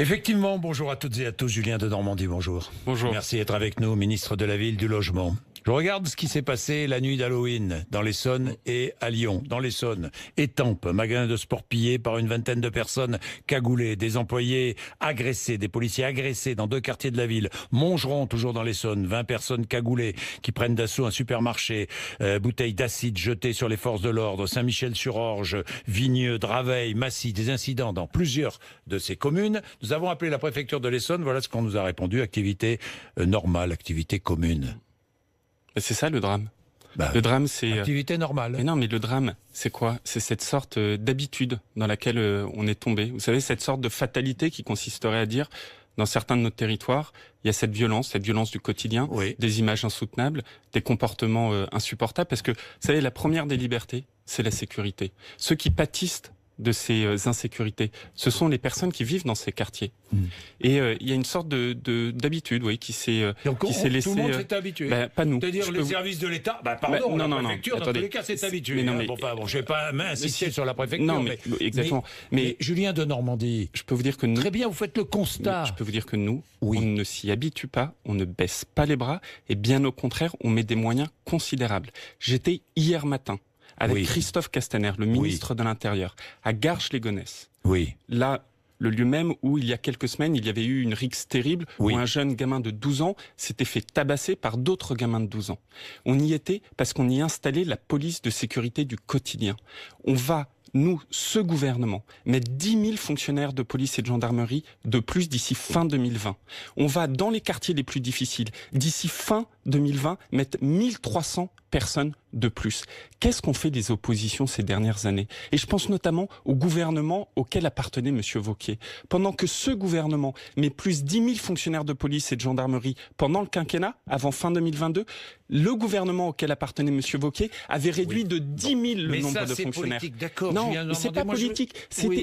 Effectivement, bonjour à toutes et à tous. Julien de Normandie, bonjour. Bonjour. Merci d'être avec nous, ministre de la Ville, du Logement. Je regarde ce qui s'est passé la nuit d'Halloween dans l'Essonne et à Lyon. Dans l'Essonne, Étampes, magasin de sport pillé par une vingtaine de personnes cagoulées, des employés agressés, des policiers agressés dans 2 quartiers de la ville. Montgeron, toujours dans l'Essonne, 20 personnes cagoulées qui prennent d'assaut un supermarché, bouteilles d'acide jetées sur les forces de l'ordre. Saint-Michel-sur-Orge, Vigneux, Draveil, Massy, des incidents dans plusieurs de ces communes. Nous avons appelé la préfecture de l'Essonne, voilà ce qu'on nous a répondu, activité normale, activité commune. C'est ça le drame. Bah, le drame, c'est... activité normale. Mais non, mais le drame, c'est quoi? C'est cette sorte d'habitude dans laquelle on est tombé. Vous savez, cette sorte de fatalité qui consisterait à dire, dans certains de nos territoires, il y a cette violence du quotidien, Oui. des images insoutenables, des comportements insupportables. Parce que, vous savez, la première des libertés, c'est la sécurité. Ceux qui pâtissent de ces insécurités, ce sont les personnes qui vivent dans ces quartiers. Et il y a une sorte d'habitude, oui, qui s'est laissée. Tout le monde s'est habitué. Pas nous. C'est-à-dire les services de l'État. Pardon, non, la préfecture, dans tous les cas, s'est habituée. Mais non, mais, je vais pas insister sur la préfecture. Non, mais exactement. Mais Julien de Normandie, je peux vous dire que nous, très bien, vous faites le constat. Je peux vous dire que nous, oui, on ne s'y habitue pas, on ne baisse pas les bras, et bien au contraire, on met des moyens considérables. J'étais hier matin avec Christophe Castaner, le ministre de l'Intérieur, à Garges-les-Gonesse. Oui. Là, le lieu même où, il y a quelques semaines, il y avait eu une rixe terrible, où un jeune gamin de 12 ans s'était fait tabasser par d'autres gamins de 12 ans. On y était parce qu'on y installait la police de sécurité du quotidien. On va, nous, ce gouvernement, mettre 10 000 fonctionnaires de police et de gendarmerie de plus d'ici fin 2020. On va, dans les quartiers les plus difficiles, d'ici fin 2020, mettre 1300 personnes de plus. Qu'est-ce qu'ont fait les oppositions ces dernières années? Et je pense notamment au gouvernement auquel appartenait M. Wauquiez. Pendant que ce gouvernement met plus 10 000 fonctionnaires de police et de gendarmerie pendant le quinquennat, avant fin 2022, le gouvernement auquel appartenait M. Wauquiez avait réduit de 10 000 le nombre de fonctionnaires. Politique, d'accord. Non, mais c'est pas politique.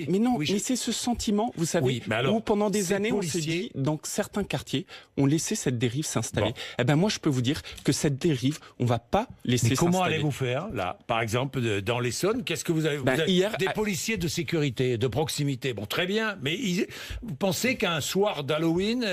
Mais c'est ce sentiment, vous savez, où pendant des années, on s'est dit, dans certains quartiers, on laissait cette dérive s'installer. Eh ben moi, je peux vous dire que cette dérive, on va pas laisser s'installer. Comment allez-vous faire, là, par exemple, dans l'Essonne? Qu'est-ce que vous avez, hier, des policiers de sécurité, de proximité. Bon, très bien, mais vous pensez qu'un soir d'Halloween,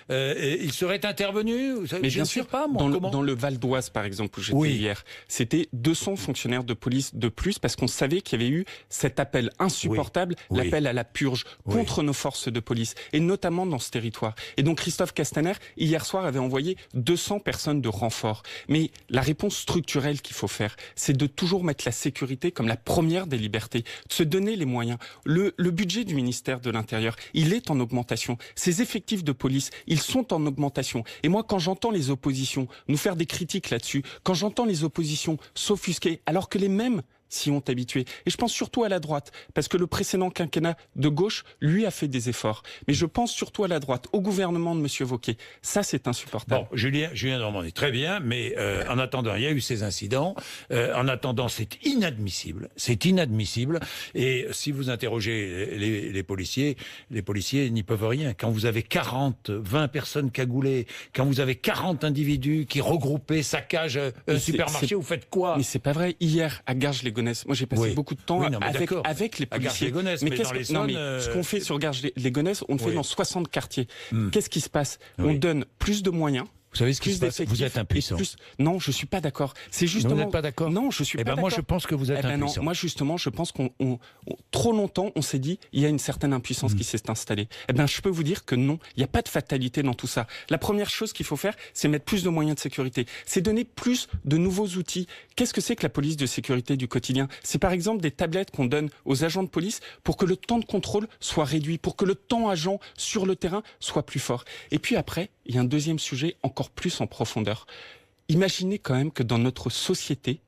ils seraient intervenus? Mais bien sûr, pas. Dans le Val d'Oise, par exemple, où j'étais hier, c'était 200 fonctionnaires de police de plus parce qu'on savait qu'il y avait eu cet appel insupportable, l'appel à la purge contre nos forces de police, et notamment dans ce territoire. Et donc Christophe Castaner, hier soir, avait envoyé 200 personnes de renfort. Mais la réponse structurelle qu'il faut faire, c'est de toujours mettre la sécurité comme la première des libertés, de se donner les moyens. Le budget du ministère de l'Intérieur, il est en augmentation. Ses effectifs de police, ils sont en augmentation. Et moi, quand j'entends les oppositions nous faire des critiques là-dessus, quand j'entends les oppositions s'offusquer, alors que les mêmes s'y ont habitués. Et je pense surtout à la droite, parce que le précédent quinquennat de gauche, lui, a fait des efforts. Mais je pense surtout à la droite, au gouvernement de M. Wauquiez. Ça, c'est insupportable. Bon, Julien Normandie, très bien, mais en attendant, il y a eu ces incidents. En attendant, c'est inadmissible. C'est inadmissible. Et si vous interrogez les policiers n'y peuvent rien. Quand vous avez 20 personnes cagoulées, quand vous avez 40 individus qui regroupés saccagent un supermarché, vous faites quoi? Mais c'est pas vrai. Hier, à Garges-les-Gonesse, moi j'ai passé beaucoup de temps avec les policiers. Ce qu'on fait sur Garges-les-Gonesse, on le fait dans 60 quartiers. Qu'est-ce qui se passe? On donne plus de moyens. Vous savez ce qui se passe? Vous êtes impuissant. Non, je suis pas d'accord. C'est justement. Vous n'êtes pas d'accord? Non, je suis pas d'accord. Moi, je pense que vous êtes impuissant. Non, moi, justement, je pense trop longtemps, on s'est dit, il y a une certaine impuissance qui s'est installée. Je peux vous dire que non, il n'y a pas de fatalité dans tout ça. La première chose qu'il faut faire, c'est mettre plus de moyens de sécurité. C'est donner plus de nouveaux outils. Qu'est-ce que c'est que la police de sécurité du quotidien? C'est par exemple des tablettes qu'on donne aux agents de police pour que le temps de contrôle soit réduit, pour que le temps agent sur le terrain soit plus fort. Et puis après, il y a un deuxième sujet encore plus en profondeur. Imaginez quand même que dans notre société,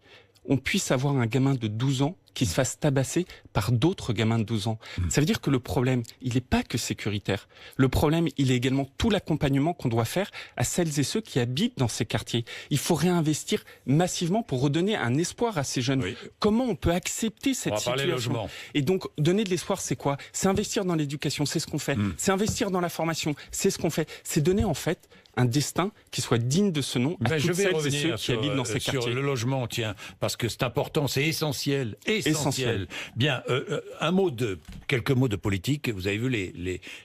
on puisse avoir un gamin de 12 ans qui se fasse tabasser par d'autres gamins de 12 ans. Ça veut dire que le problème, il n'est pas que sécuritaire. Le problème, il est également tout l'accompagnement qu'on doit faire à celles et ceux qui habitent dans ces quartiers. Il faut réinvestir massivement pour redonner un espoir à ces jeunes. Comment on peut accepter cette situation? Et donc, donner de l'espoir, c'est quoi? C'est investir dans l'éducation, c'est ce qu'on fait. C'est investir dans la formation, c'est ce qu'on fait. C'est donner en fait un destin qui soit digne de ce nom à toutes celles et ceux qui habitent dans ces quartiers. Sur le logement, tiens, parce que c'est important, c'est essentiel. Bien, quelques mots de politique. Vous avez vu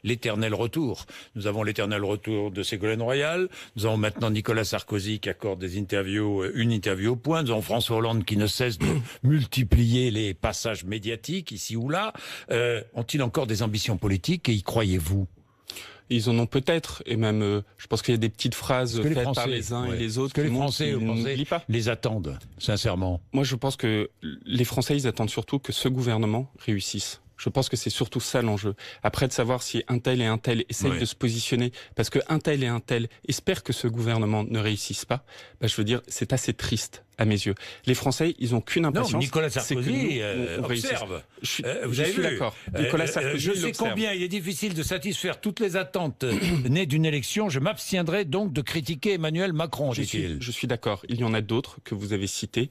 l'éternel retour. Nous avons l'éternel retour de Ségolène Royal. Nous avons maintenant Nicolas Sarkozy qui accorde une interview au point. Nous avons François Hollande qui ne cesse de multiplier les passages médiatiques ici ou là. Ont-ils encore des ambitions politiques et y croyez-vous? Ils en ont peut-être, et même, je pense qu'il y a des petites phrases faites par les uns et les autres. Que les Français, pas. les attendent, sincèrement? Moi, je pense que les Français, ils attendent surtout que ce gouvernement réussisse. Je pense que c'est surtout ça l'enjeu. Après, de savoir si un tel et un tel essayent de se positionner, parce que un tel et un tel espèrent que ce gouvernement ne réussisse pas, je veux dire, c'est assez triste à mes yeux. Les Français, ils ont qu'une impatience. Non, Nicolas Sarkozy observe. Vous avez vu d'accord. Nicolas Sarkozy, je sais combien il est difficile de satisfaire toutes les attentes nées d'une élection. Je m'abstiendrai donc de critiquer Emmanuel Macron, dit-il. Je suis d'accord. Il y en a d'autres que vous avez cités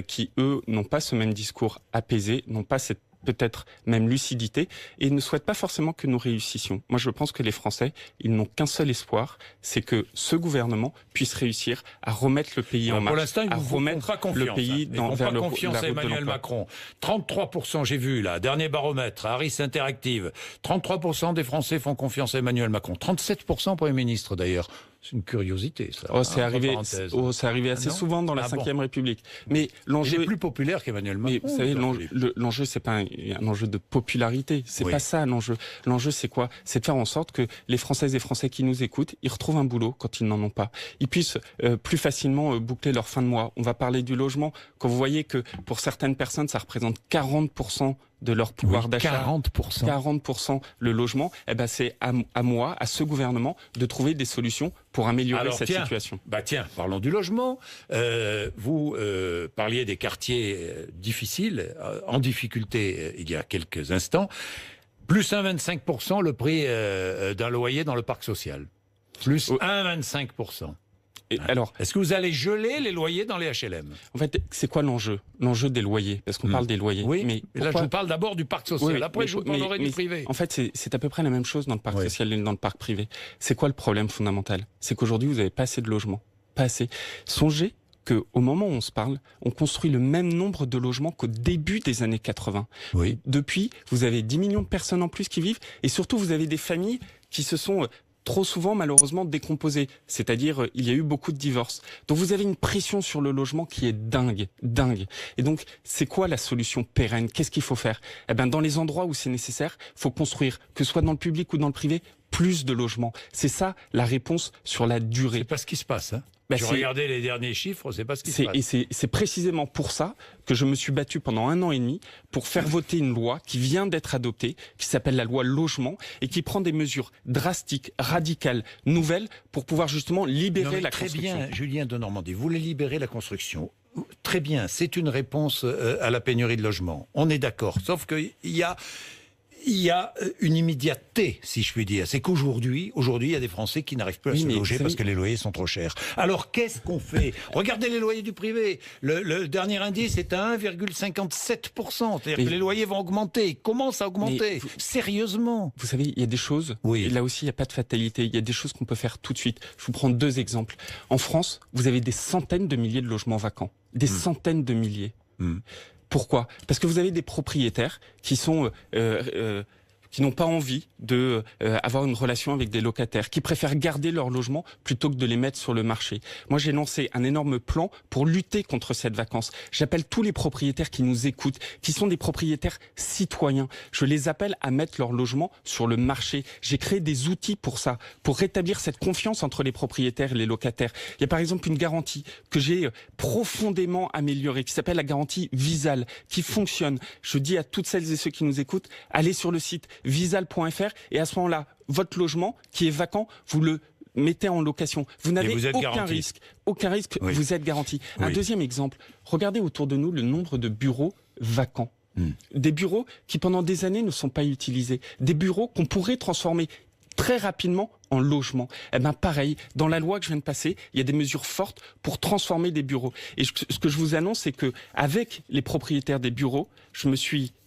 qui, eux, n'ont pas ce même discours apaisé, n'ont pas cette peut-être même lucidité, et ne souhaitent pas forcément que nous réussissions. Moi, je pense que les Français, ils n'ont qu'un seul espoir, c'est que ce gouvernement puisse réussir à remettre le pays en marche. Pour l'instant, à remettre le pays vers la route de l'emploi. Emmanuel Macron. 33%, j'ai vu là, dernier baromètre, Harris Interactive. 33% des Français font confiance à Emmanuel Macron. 37% Premier ministre d'ailleurs. C'est une curiosité, ça. C'est arrivé assez souvent dans la Ve République. Mais l'enjeu il est plus populaire qu'Emmanuel Macron. Mais vous savez, l'enjeu, c'est pas un enjeu de popularité. C'est pas ça l'enjeu. L'enjeu, c'est quoi? C'est de faire en sorte que les Françaises et Français qui nous écoutent, ils retrouvent un boulot quand ils n'en ont pas. Ils puissent plus facilement boucler leur fin de mois. On va parler du logement. Quand vous voyez que pour certaines personnes, ça représente 40% de leur pouvoir d'achat. 40% le logement, c'est à moi, à ce gouvernement, de trouver des solutions pour améliorer cette situation. Parlons du logement. Vous parliez des quartiers difficiles, en difficulté il y a quelques instants. Plus 1,25% le prix d'un loyer dans le parc social. Plus 1,25%. Alors, est-ce que vous allez geler les loyers dans les HLM? En fait, c'est quoi l'enjeu? L'enjeu des loyers, parce qu'on parle des loyers. Oui, mais là je vous parle d'abord du parc social. Après, je vous parlerai du privé. En fait, c'est à peu près la même chose dans le parc social et dans le parc privé. C'est quoi le problème fondamental? C'est qu'aujourd'hui, vous n'avez pas assez de logements. Pas assez. Songez qu'au moment où on se parle, on construit le même nombre de logements qu'au début des années 80. Oui. Depuis, vous avez 10 millions de personnes en plus qui vivent, et surtout, vous avez des familles qui se sont trop souvent malheureusement décomposé, c'est-à-dire il y a eu beaucoup de divorces. Donc vous avez une pression sur le logement qui est dingue. Et donc c'est quoi la solution pérenne? Qu'est-ce qu'il faut faire? Dans les endroits où c'est nécessaire, il faut construire, que ce soit dans le public ou dans le privé, plus de logements. C'est ça la réponse sur la durée. C'est pas ce qui se passe, hein. J'ai regardé les derniers chiffres, c'est pas ce qui se passe. Et c'est précisément pour ça que je me suis battu pendant 1 an et demi pour faire voter une loi qui vient d'être adoptée, qui s'appelle la loi logement, et qui prend des mesures drastiques, radicales, nouvelles, pour pouvoir justement libérer la construction. Très bien, Julien de Normandie, vous voulez libérer la construction. Très bien, c'est une réponse à la pénurie de logements. On est d'accord, sauf qu'il y a une immédiateté, si je puis dire. C'est qu'aujourd'hui, il y a des Français qui n'arrivent plus à se loger parce que les loyers sont trop chers. Alors, qu'est-ce qu'on fait? Regardez les loyers du privé. Le dernier indice est à 1,57%. C'est-à-dire que les loyers vont augmenter. Ils commencent à augmenter. Sérieusement. Vous savez, il y a des choses, et là aussi, il n'y a pas de fatalité. Il y a des choses qu'on peut faire tout de suite. Je vous prends 2 exemples. En France, vous avez des centaines de milliers de logements vacants. Des centaines de milliers. Pourquoi? Parce que vous avez des propriétaires qui sont qui n'ont pas envie de avoir une relation avec des locataires, qui préfèrent garder leur logement plutôt que de les mettre sur le marché. Moi, j'ai lancé un énorme plan pour lutter contre cette vacance. J'appelle tous les propriétaires qui nous écoutent, qui sont des propriétaires citoyens. Je les appelle à mettre leur logement sur le marché. J'ai créé des outils pour ça, pour rétablir cette confiance entre les propriétaires et les locataires. Il y a par exemple une garantie que j'ai profondément améliorée, qui s'appelle la garantie Visal, qui fonctionne. Je dis à toutes celles et ceux qui nous écoutent, allez sur le site visal.fr et à ce moment-là, votre logement qui est vacant, vous le mettez en location. Vous n'avez aucun risque. Oui. Vous êtes garanti. Oui. Un deuxième exemple, regardez autour de nous le nombre de bureaux vacants. Des bureaux qui pendant des années ne sont pas utilisés. Des bureaux qu'on pourrait transformer très rapidement en logement. Pareil, dans la loi que je viens de passer, il y a des mesures fortes pour transformer des bureaux. Et ce que je vous annonce, c'est que avec les propriétaires des bureaux,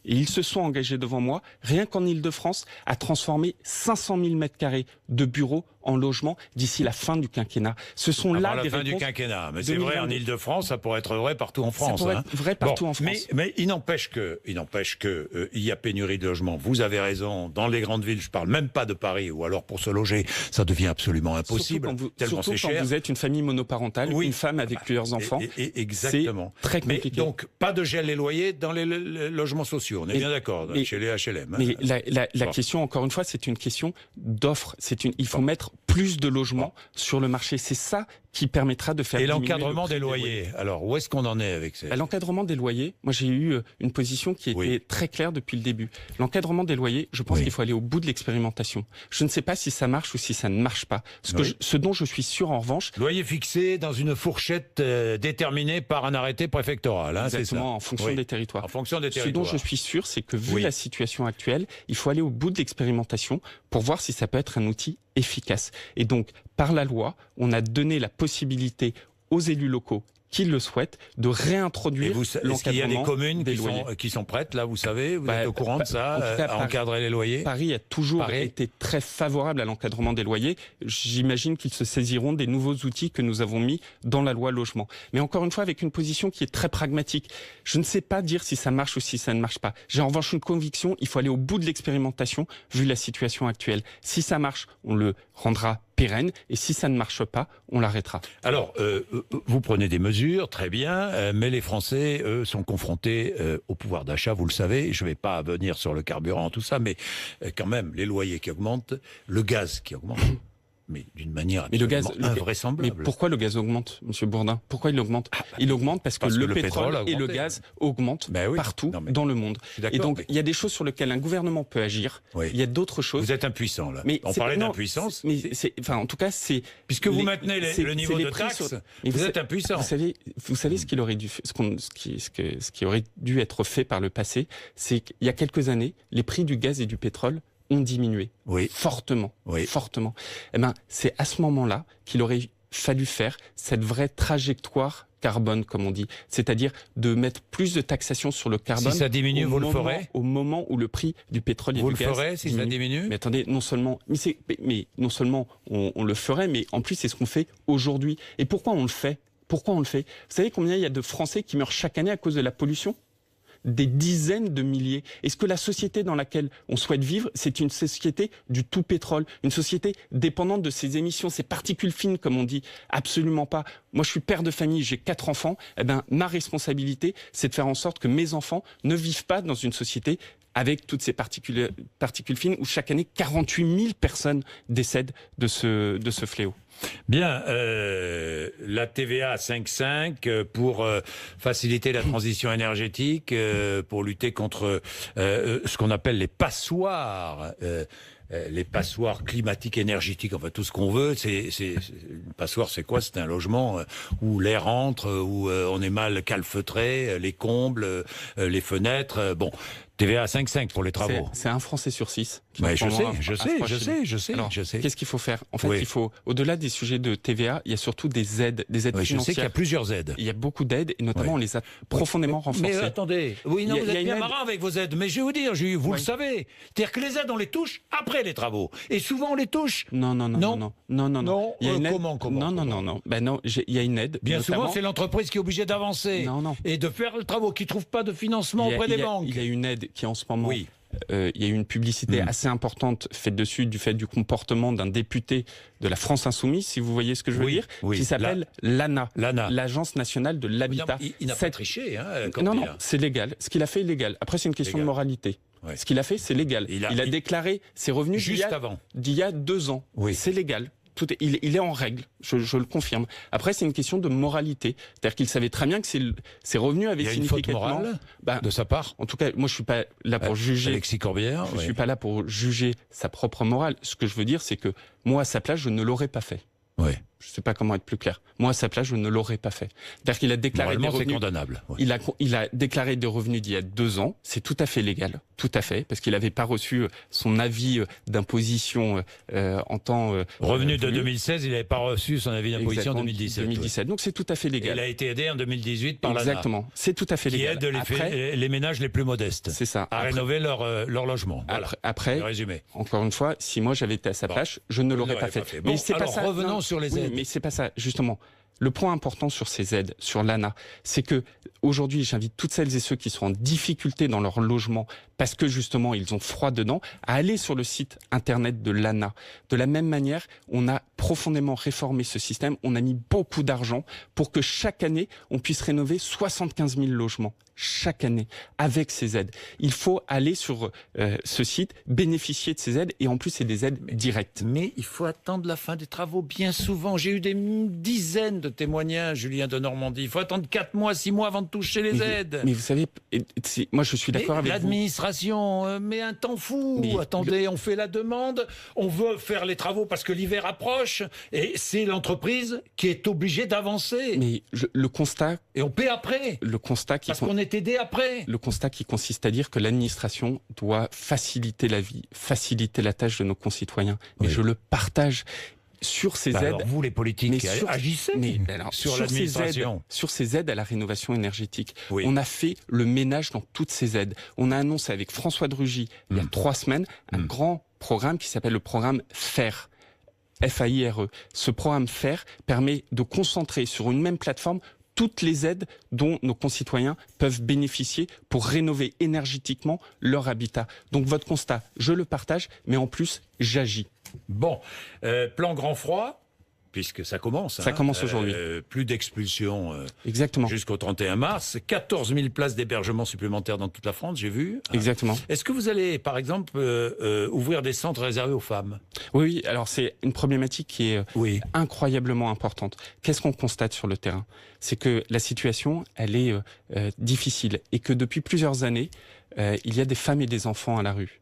et ils se sont engagés devant moi, rien qu'en Île-de-France, à transformer 500 000 m² de bureaux en logement d'ici la fin du quinquennat. Ce sont là la des fin réponses. Du quinquennat, mais c'est vrai en Île-de-France, ça pourrait être vrai partout en France. Ça pourrait être vrai partout en France. Mais il n'empêche que, il y a pénurie de logements. Vous avez raison. Dans les grandes villes, je parle même pas de Paris, ou alors pour se loger, ça devient absolument impossible. Surtout quand vous êtes une famille monoparentale, une femme avec plusieurs enfants. Exactement. C'est très compliqué. Mais donc, pas de gel des loyers dans les logements sociaux. On est bien d'accord, chez les HLM. Mais la question, encore une fois, c'est une question d'offre. Il faut mettre plus de logements sur le marché. C'est ça qui permettra de faire diminuer l'encadrement des loyers. Alors, où est-ce qu'on en est avec ça? L'encadrement des loyers, moi j'ai eu une position qui était très claire depuis le début. L'encadrement des loyers, je pense qu'il faut aller au bout de l'expérimentation. Je ne sais pas si ça marche ou si ça ne marche pas. Ce dont je suis sûr en revanche... Loyer fixé dans une fourchette déterminée par un arrêté préfectoral. Exactement, c'est ça. En fonction des territoires. En fonction des territoires. Ce dont je suis sûr, c'est que vu la situation actuelle, il faut aller au bout de l'expérimentation pour voir si ça peut être un outil efficace. Et donc, par la loi, on a donné la possibilité aux élus locaux qui le souhaitent de réintroduire l'encadrement. Est-ce qu'il y a des communes qui sont prêtes, là, vous savez, vous êtes au courant de ça, à encadrer les loyers? Paris a toujours été très favorable à l'encadrement des loyers. J'imagine qu'ils se saisiront des nouveaux outils que nous avons mis dans la loi logement. Mais encore une fois, avec une position qui est très pragmatique. Je ne sais pas dire si ça marche ou si ça ne marche pas. J'ai en revanche une conviction, il faut aller au bout de l'expérimentation, vu la situation actuelle. Si ça marche, on le rendra pérenne, et si ça ne marche pas, on l'arrêtera. Alors, vous prenez des mesures, très bien, mais les Français, eux, sont confrontés au pouvoir d'achat, vous le savez. Je ne vais pas venir sur le carburant, tout ça, mais quand même, les loyers qui augmentent, le gaz qui augmente. Mais d'une manière absolument invraisemblable. Mais pourquoi le gaz augmente, Monsieur Bourdin? Pourquoi il augmente? Il augmente parce que le pétrole et le gaz augmentent partout dans le monde. Et donc, il y a des choses sur lesquelles un gouvernement peut agir. Il y a d'autres choses. Vous êtes impuissant, là. On parlait d'impuissance. Mais en tout cas, c'est... Puisque vous maintenez le niveau de taxe, vous êtes impuissant. Vous savez ce qui aurait dû être fait par le passé, c'est qu'il y a quelques années, les prix du gaz et du pétrole ont diminué fortement. Eh ben, c'est à ce moment-là qu'il aurait fallu faire cette vraie trajectoire carbone, comme on dit, c'est-à-dire de mettre plus de taxation sur le carbone. Si ça diminue, vous le ferez? Au moment où le prix du pétrole et du gaz diminue. Vous le ferez si ça diminue? Mais attendez, non seulement on le ferait, mais en plus c'est ce qu'on fait aujourd'hui. Et pourquoi on le fait? Vous savez combien il y a de Français qui meurent chaque année à cause de la pollution? Des dizaines de milliers. Est-ce que la société dans laquelle on souhaite vivre, c'est une société du tout pétrole, une société dépendante de ses émissions, ces particules fines, comme on dit? Absolument pas. Moi, je suis père de famille, j'ai 4 enfants. Eh ben, ma responsabilité, c'est de faire en sorte que mes enfants ne vivent pas dans une société avec toutes ces particules fines où chaque année 48 000 personnes décèdent de ce fléau. Bien, la TVA à 5,5 pour faciliter la transition énergétique, pour lutter contre ce qu'on appelle les passoires. Les passoires climatiques, énergétiques, enfin tout ce qu'on veut. Une passoire, c'est quoi? C'est un logement où l'air entre, où on est mal calfeutré, les combles, les fenêtres. Bon, TVA à 5,5 pour les travaux. C'est un Français sur 6. Je sais. Alors, qu'est-ce qu'il faut faire? En fait, il faut, au-delà des sujets de TVA, il y a surtout des aides financières. Je sais qu'il y a plusieurs aides. Il y a beaucoup d'aides, et notamment on les a profondément renforcées. Mais attendez, vous êtes bien marrant avec vos aides, mais je vais vous dire, vous le savez. C'est-à-dire que les aides, on les touche après les travaux. Et souvent, on les touche. Non. Il y a une aide. Comment? Non. Ben non, il y a une aide. Bien souvent, c'est l'entreprise qui est obligée d'avancer. Non. Et de faire le travaux, qui ne trouve pas de financement auprès des banques. Il y a une aide qui en ce moment... il y a eu une publicité assez importante faite dessus du fait du comportement d'un député de la France Insoumise, si vous voyez ce que je veux dire, qui s'appelle l'ANA, l'Agence nationale de l'habitat. Il n'a pas triché. Non, c'est légal. Ce qu'il a fait est légal. Après, c'est une question de moralité. Ce qu'il a fait, c'est légal. Il a déclaré ses revenus d'il y a 2 ans. C'est légal. Il est en règle, je le confirme. Après, c'est une question de moralité. C'est-à-dire qu'il savait très bien que ses revenus avaient significativement... Il y a une faute morale de sa part? En tout cas, moi, je suis pas là pour juger... Alexis Corbière. Je suis pas là pour juger sa propre morale. Ce que je veux dire, c'est que moi, à sa place, je ne l'aurais pas fait. Oui. Je ne sais pas comment être plus clair. Moi, à sa place, je ne l'aurais pas fait. C'est-à-dire qu'il a déclaré des Moralement, c'est revenus. condamnable. Ouais. Il a déclaré des revenus d'il y a 2 ans. C'est tout à fait légal, tout à fait, parce qu'il n'avait pas reçu son avis d'imposition en temps. Revenu de 2016, il n'avait pas reçu son avis d'imposition en Exactement, 2017. 2017. Ouais. Donc c'est tout à fait Et légal. il a été aidé en 2018 par l'ANA. Exactement. C'est tout à fait Qui légal. aide les ménages les plus modestes. C'est ça. À rénover leur logement. Voilà. Après, Le résumé. encore une fois, si moi j'avais été à sa place, je ne l'aurais pas fait. Bon, Mais c'est pas alors ça. revenons Non, sur les oui, aides. mais c'est pas ça, justement. Le point important sur ces aides, sur l'ANA, c'est que aujourd'hui, j'invite toutes celles et ceux qui sont en difficulté dans leur logement parce que justement ils ont froid dedans, à aller sur le site internet de l'ANA. De la même manière, on a profondément réformé ce système. On a mis beaucoup d'argent pour que chaque année, on puisse rénover 75 000 logements chaque année avec ces aides. Il faut aller sur ce site, bénéficier de ces aides et en plus, c'est des aides directes. Mais il faut attendre la fin des travaux bien souvent. J'ai eu des dizaines de témoignages, Julien de Normandie. Il faut attendre 4 mois, 6 mois avant de toucher les aides. Mais vous savez, moi je suis d'accord avec vous. L'administration met un temps fou. Mais attendez, on fait la demande, on veut faire les travaux parce que l'hiver approche et c'est l'entreprise qui est obligée d'avancer. Mais le constat... Et on paie après. Le constat qui... Parce qu'on est aidé après. Le constat qui consiste à dire que l'administration doit faciliter la vie, faciliter la tâche de nos concitoyens. Mais je le partage. Sur ces aides, alors vous les politiques, agissez sur l'administration. Sur ces aides à la rénovation énergétique, oui. On a fait le ménage dans toutes ces aides. On a annoncé avec François de Rugy, il y a 3 semaines, un grand programme qui s'appelle le programme FAIRE. F-A-I-R-E. Ce programme FAIRE permet de concentrer sur une même plateforme toutes les aides dont nos concitoyens peuvent bénéficier pour rénover énergétiquement leur habitat. Donc votre constat, je le partage, mais en plus, j'agis. Bon, plan grand froid, puisque ça commence. Ça commence aujourd'hui. Plus d'expulsions Exactement. Jusqu'au 31 mars. 14 000 places d'hébergement supplémentaires dans toute la France, j'ai vu. Exactement. Est-ce que vous allez, par exemple, ouvrir des centres réservés aux femmes ? Oui, alors c'est une problématique qui est incroyablement importante. Qu'est-ce qu'on constate sur le terrain ? C'est que la situation, elle est difficile et que depuis plusieurs années, il y a des femmes et des enfants à la rue.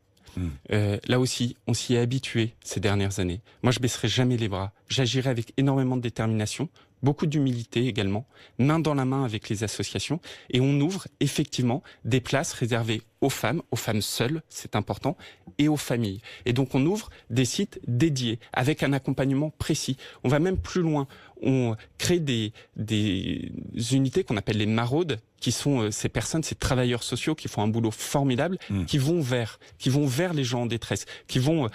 Là aussi, on s'y est habitué ces dernières années. Moi, je baisserai jamais les bras. J'agirai avec énormément de détermination, beaucoup d'humilité également, main dans la main avec les associations, et on ouvre effectivement des places réservées aux femmes seules, c'est important, et aux familles. Et donc on ouvre des sites dédiés, avec un accompagnement précis. On va même plus loin. On crée des unités qu'on appelle les maraudes, qui sont ces personnes, ces travailleurs sociaux qui font un boulot formidable, qui vont vers les gens en détresse, qui vont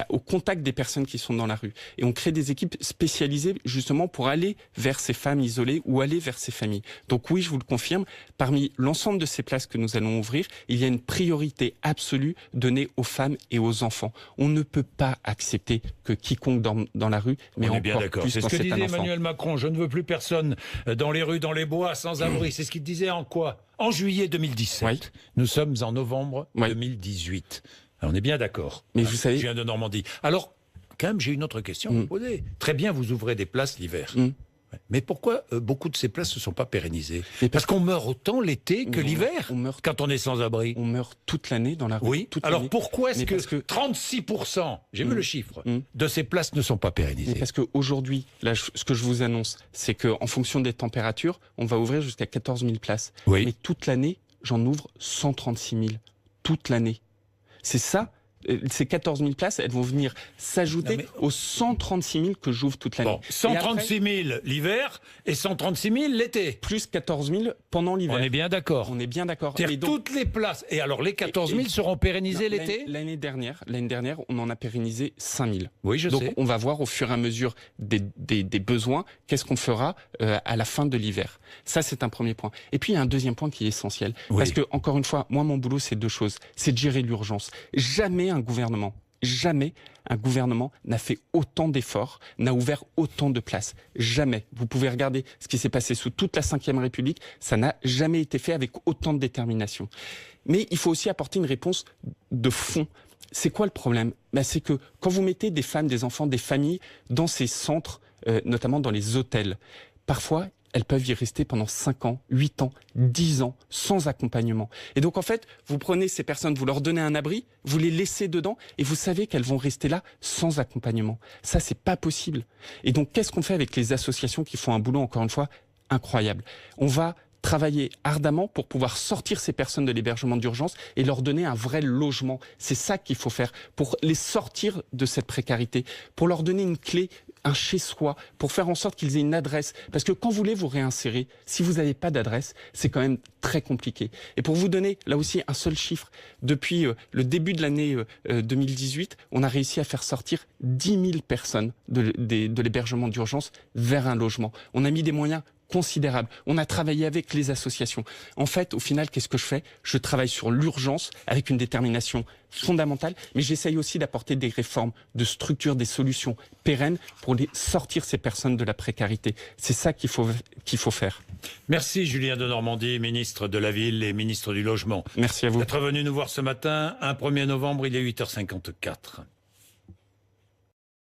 au contact des personnes qui sont dans la rue. Et on crée des équipes spécialisées justement pour aller vers ces femmes isolées ou aller vers ces familles. Donc oui, je vous le confirme, parmi l'ensemble de ces places que nous allons ouvrir, il y a une priorité absolue donnée aux femmes et aux enfants. On ne peut pas accepter que quiconque dorme dans la rue, mais encore plus quand c'est un enfant. Emmanuel Macron, je ne veux plus personne dans les rues, dans les bois, sans abri. C'est ce qu'il disait en quoi ? En juillet 2017. Oui. Nous sommes en novembre 2018. Alors, on est bien d'accord. Mais vous savez... Je viens de Normandie. Alors, quand même, j'ai une autre question à vous poser. Très bien, vous ouvrez des places l'hiver. Mais pourquoi beaucoup de ces places ne sont pas pérennisées ? Parce qu'on meurt autant l'été que l'hiver, quand on est sans abri. On meurt toute l'année dans la rue. Oui. Alors pourquoi est-ce que 36%, j'ai vu le chiffre, de ces places ne sont pas pérennisées ? Parce qu'aujourd'hui, là, ce que je vous annonce, c'est qu'en fonction des températures, on va ouvrir jusqu'à 14 000 places. Oui. Mais toute l'année, j'en ouvre 136 000. Toute l'année. C'est ça. Ces 14 000 places, elles vont venir s'ajouter aux 136 000 que j'ouvre toute l'année. Bon, 136 000 l'hiver et 136 000 l'été. Plus 14 000 pendant l'hiver. On est bien d'accord. On est bien d'accord. Donc, toutes les places. Et alors, les 14 000 seront pérennisées l'été ? L'année dernière, on en a pérennisé 5 000. Oui, je sais. Donc, on va voir au fur et à mesure des besoins, qu'est-ce qu'on fera à la fin de l'hiver. Ça, c'est un premier point. Et puis, il y a un deuxième point qui est essentiel. Parce que, encore une fois, moi, mon boulot, c'est 2 choses. C'est de gérer l'urgence. Jamais un gouvernement n'a fait autant d'efforts, n'a ouvert autant de places. Jamais. Vous pouvez regarder ce qui s'est passé sous toute la Ve République, ça n'a jamais été fait avec autant de détermination. Mais il faut aussi apporter une réponse de fond. C'est quoi le problème ? C'est que quand vous mettez des femmes, des enfants, des familles dans ces centres, notamment dans les hôtels, parfois, elles peuvent y rester pendant 5 ans, 8 ans, 10 ans, sans accompagnement. Et donc, en fait, vous prenez ces personnes, vous leur donnez un abri, vous les laissez dedans, et vous savez qu'elles vont rester là sans accompagnement. Ça, c'est pas possible. Et donc, qu'est-ce qu'on fait avec les associations qui font un boulot, encore une fois, incroyable? On va travailler ardemment pour pouvoir sortir ces personnes de l'hébergement d'urgence et leur donner un vrai logement. C'est ça qu'il faut faire, pour les sortir de cette précarité, pour leur donner une clé, un chez-soi, pour faire en sorte qu'ils aient une adresse. Parce que quand vous voulez vous réinsérer, si vous n'avez pas d'adresse, c'est quand même très compliqué. Et pour vous donner, là aussi, un seul chiffre, depuis le début de l'année 2018, on a réussi à faire sortir 10 000 personnes de l'hébergement d'urgence vers un logement. On a mis des moyens considérable. On a travaillé avec les associations. En fait, au final, qu'est-ce que je fais? Je travaille sur l'urgence avec une détermination fondamentale, mais j'essaye aussi d'apporter des réformes, de structure, des solutions pérennes pour les sortir ces personnes de la précarité. C'est ça qu'il faut faire. Merci Julien Denormandie, ministre de la Ville et ministre du Logement. Merci à vous. D'être venu nous voir ce matin. Un 1er novembre, il est 8h54.